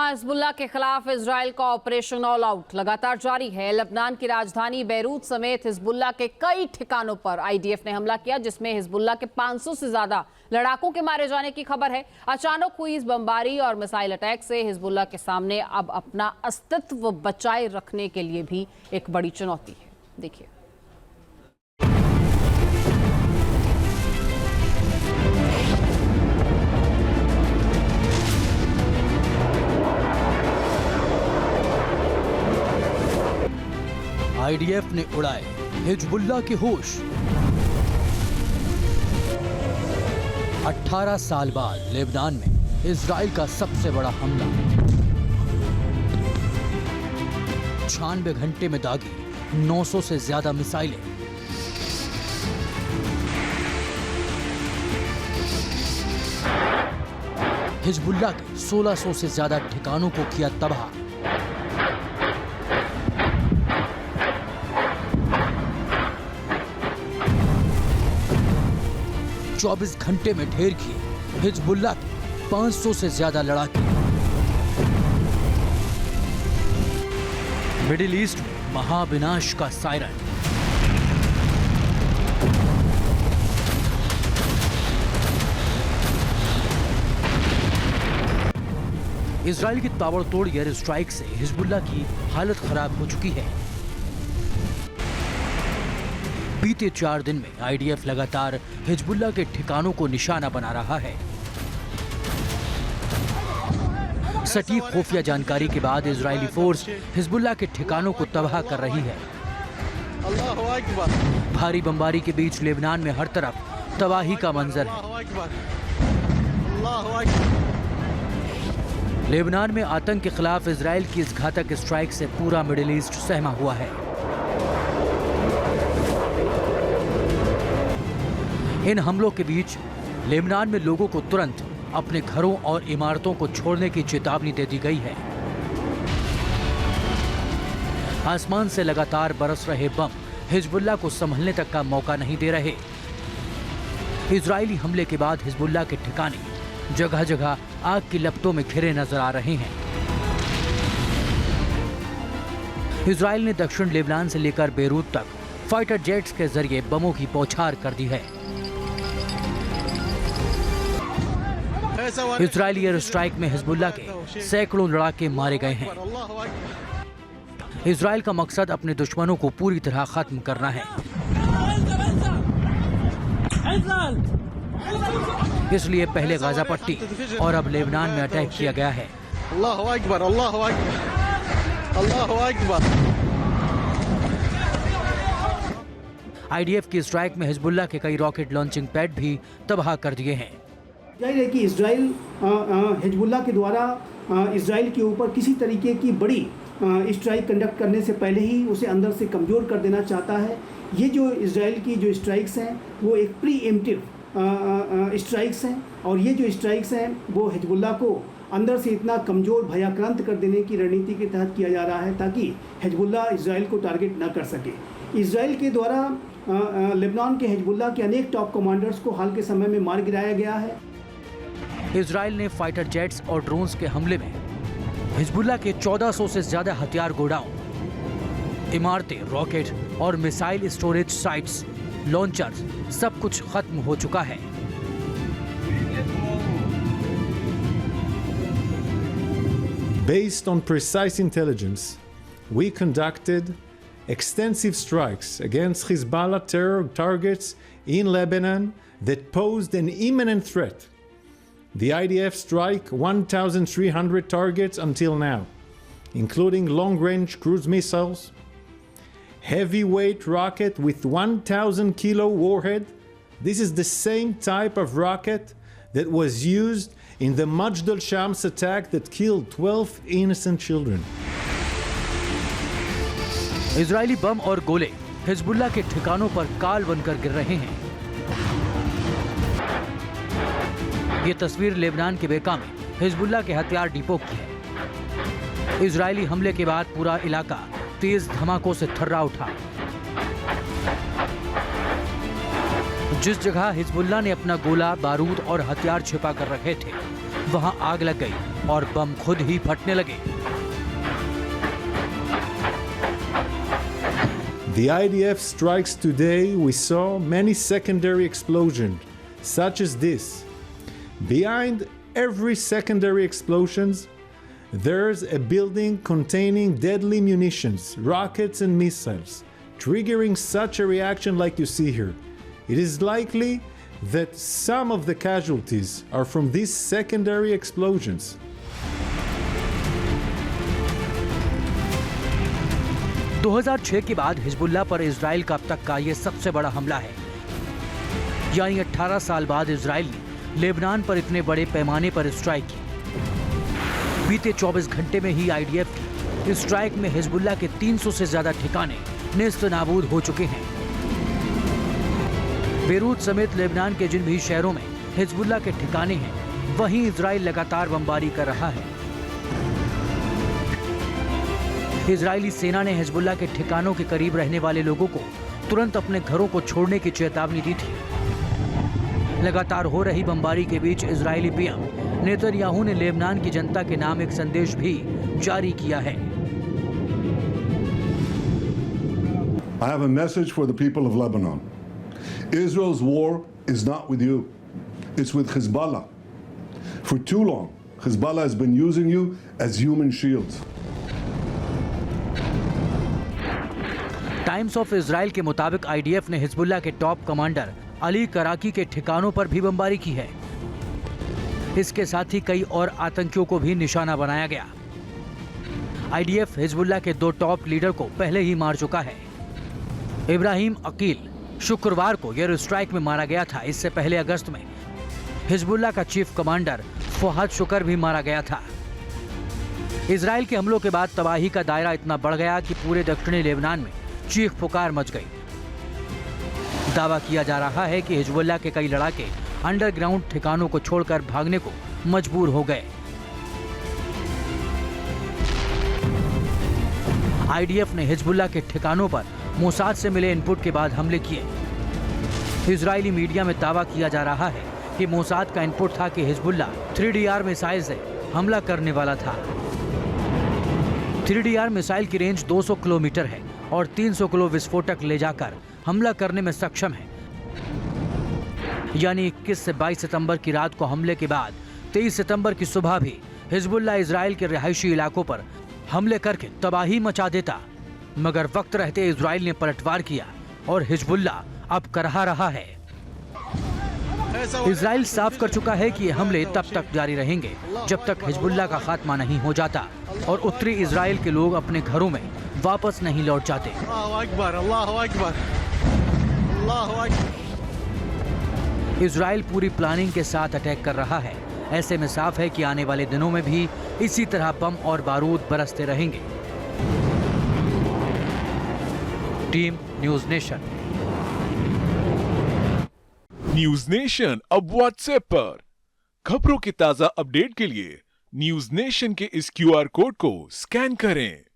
जहां हिजबुल्लाह के खिलाफ इजराइल का ऑपरेशन ऑल आउट लगातार जारी है। लेबनान की राजधानी बैरूत समेत हिजबुल्लाह के कई ठिकानों पर आईडीएफ ने हमला किया, जिसमें हिजबुल्लाह के 500 से ज्यादा लड़ाकों के मारे जाने की खबर है। अचानक हुई इस बमबारी और मिसाइल अटैक से हिजबुल्लाह के सामने अब अपना अस्तित्व बचाए रखने के लिए भी एक बड़ी चुनौती है। देखिए, आईडीएफ ने उड़ाए हिजबुल्लाह के होश। 18 साल बाद लेबनान में इजराइल का सबसे बड़ा हमला। 96 घंटे में दागी 900 से ज्यादा मिसाइलें। हिजबुल्लाह के 1600 से ज्यादा ठिकानों को किया तबाह। 24 घंटे में ढेर किए हिजबुल्लाह के 500 से ज्यादा लड़ाके। मिडिल ईस्ट में महाविनाश का सायरन। इजराइल की ताबड़तोड़ एयर स्ट्राइक से हिजबुल्लाह की हालत खराब हो चुकी है। बीते 4 दिन में आईडीएफ लगातार हिजबुल्लाह के ठिकानों को निशाना बना रहा है। सटीक खुफिया जानकारी के बाद इजरायली फोर्स हिजबुल्लाह के ठिकानों को तबाह कर रही है। भारी बमबारी के बीच लेबनान में हर तरफ तबाही का मंजर है। लेबनान में आतंक के खिलाफ इजराइल की इस घातक स्ट्राइक से पूरा मिडिल ईस्ट सहमा हुआ है। इन हमलों के बीच लेबनान में लोगों को तुरंत अपने घरों और इमारतों को छोड़ने की चेतावनी दे दी गई है। आसमान से लगातार बरस रहे बम हिजबुल्लाह को संभलने तक का मौका नहीं दे रहे। इजरायली हमले के बाद हिजबुल्लाह के ठिकाने जगह जगह आग की लपटों में घिरे नजर आ रहे हैं। इजराइल ने दक्षिण लेबनान से लेकर बैरूत तक फाइटर जेट्स के जरिए बमों की बौछार कर दी है। इजरायली एयर स्ट्राइक में हिजबुल्लाह के सैकड़ों लड़ाके मारे गए हैं। इजराइल का मकसद अपने दुश्मनों को पूरी तरह खत्म करना है, इसलिए पहले गाजा पट्टी और अब लेबनान में अटैक किया गया है। अल्लाहु अकबर, अल्लाहु अकबर, अल्लाहु अकबर। आईडीएफ की स्ट्राइक में हिजबुल्लाह के कई रॉकेट लॉन्चिंग पैड भी तबाह कर दिए हैं। जाहिर है कि इजराइल हिजबुल्लाह के द्वारा इजराइल के ऊपर किसी तरीके की बड़ी स्ट्राइक कंडक्ट करने से पहले ही उसे अंदर से कमज़ोर कर देना चाहता है। ये जो इजराइल की जो स्ट्राइक्स हैं वो एक प्री एम्प्टिव स्ट्राइक्स हैं, और ये जो स्ट्राइक्स हैं वो हिजबुल्लाह को अंदर से इतना कमज़ोर भयाक्रांत कर देने की रणनीति के तहत किया जा रहा है ताकि हिजबुल्लाह इजराइल को टारगेट न कर सके। इजराइल के द्वारा लेबनान के हिजबुल्लाह के अनेक टॉप कमांडर्स को हाल के समय में मार गिराया गया है। इजराइल ने फाइटर जेट्स और ड्रोन्स के हमले में हिजबुल्लाह के 1400 से ज्यादा हथियार गोडाउन, इमारतें, रॉकेट और मिसाइल स्टोरेज साइट्स, लॉन्चर्स, सब कुछ खत्म हो चुका है। Based on precise intelligence, we conducted extensive strikes against Hezbollah terror targets in Lebanon that posed an imminent threat. The IDF struck 1,300 targets until now, including long-range cruise missiles, heavyweight rocket with 1,000 kilo warhead. This is the same type of rocket that was used in the Majd al-Shams attack that killed 12 innocent children. Israeli बम और गोले Hezbollah के ठिकानों पर काल बनकर गिर रहे हैं। ये तस्वीर लेबनान के बेका में हिजबुल्लाह के हथियार डिपो की है। इजरायली हमले के बाद पूरा इलाका तेज धमाकों से थर्रा उठा। जिस जगह हिजबुल्लाह ने अपना गोला, बारूद और हथियार छिपा कर रखे थे, वहां आग लग गई। और बम खुद ही फटने लगे। The IDF strikes today, we saw many secondary explosions, such as this. Behind every secondary explosions, there's a building containing deadly munitions, rockets and missiles, triggering such a reaction like you see here. It is likely that some of the casualties are from these secondary explosions. – 2006 के बाद Hezbollah पर Israel का अब तक का ये सबसे बड़ा हमला है। यानी 18 साल बाद इजराइल ने लेबनान पर इतने बड़े पैमाने पर स्ट्राइक की। बीते 24 घंटे में ही आईडीएफ की स्ट्राइक में हिजबुल्लाह के 300 से ज्यादा ठिकाने नेस्त नाबूद हो चुके हैं। बेरूत समेत लेबनान के जिन भी शहरों में हिजबुल्लाह के ठिकाने हैं, वहीं इजराइल लगातार बमबारी कर रहा है। इजरायली सेना ने हिजबुल्लाह के ठिकानों के करीब रहने वाले लोगों को तुरंत अपने घरों को छोड़ने की चेतावनी दी थी। लगातार हो रही बमबारी के बीच इजरायली पीएम नेतन्याहू ने लेबनान की जनता के नाम एक संदेश भी जारी किया है। I have a message for the people of Lebanon. Israel's war is not with you. It's with Hezbollah. For too long, Hezbollah has been using you as human shields. Times of Israel के मुताबिक IDF ने Hezbollah के top commander Ali कराकी के ठिकानों पर भी बमबारी की है। इसके साथ ही कई और आतंकियों को भी निशाना बनाया गया। आईडीएफ हिजबुल्लाह के 2 टॉप लीडर को पहले ही मार चुका है। इब्राहिम अकील शुक्रवार को एयर स्ट्राइक में मारा गया था। इससे पहले अगस्त में हिजबुल्लाह का चीफ कमांडर फुहाद शुकर भी मारा गया था। इजराइल के हमलों के बाद तबाही का दायरा इतना बढ़ गया कि पूरे दक्षिणी लेबनान में चीख पुकार मच गई। दावा किया जा रहा है कि हिजबुल्लाह के कई लड़ाके अंडरग्राउंड ठिकानों को छोड़कर भागने को मजबूर हो गए। आईडीएफ ने हिजबुल्लाह के ठिकानों पर मोसाद से मिले इनपुट के बाद हमले किए। इजरायली मीडिया में दावा किया जा रहा है कि मोसाद का इनपुट था कि हिजबुल्लाह 3DR मिसाइल से हमला करने वाला था। 3DR मिसाइल की रेंज 200 किलोमीटर है और 300 किलो विस्फोटक ले जाकर हमला करने में सक्षम है। यानी 21 से 22 सितंबर की रात को हमले के बाद 23 सितंबर की सुबह भी हिजबुल्लाह इजराइल के रिहायशी इलाकों पर हमले करके तबाही मचा देता, मगर वक्त रहते इजराइल ने पलटवार किया और हिजबुल्लाह अब करहा रहा है। इजराइल साफ कर चुका है कि ये हमले तब तक जारी रहेंगे जब तक हिजबुल्लाह का खात्मा नहीं हो जाता और उत्तरी इजराइल के लोग अपने घरों में वापस नहीं लौट जाते। अल्लाहु अकबर, अल्लाहु अकबर, अल्लाहु अकबर। इजराइल पूरी प्लानिंग के साथ अटैक कर रहा है। ऐसे में साफ है कि आने वाले दिनों में भी इसी तरह बम और बारूद बरसते रहेंगे। Team news nation. News nation अब व्हाट्सएप पर खबरों की ताजा अपडेट के लिए न्यूज़ नेशन के इस QR कोड को स्कैन करें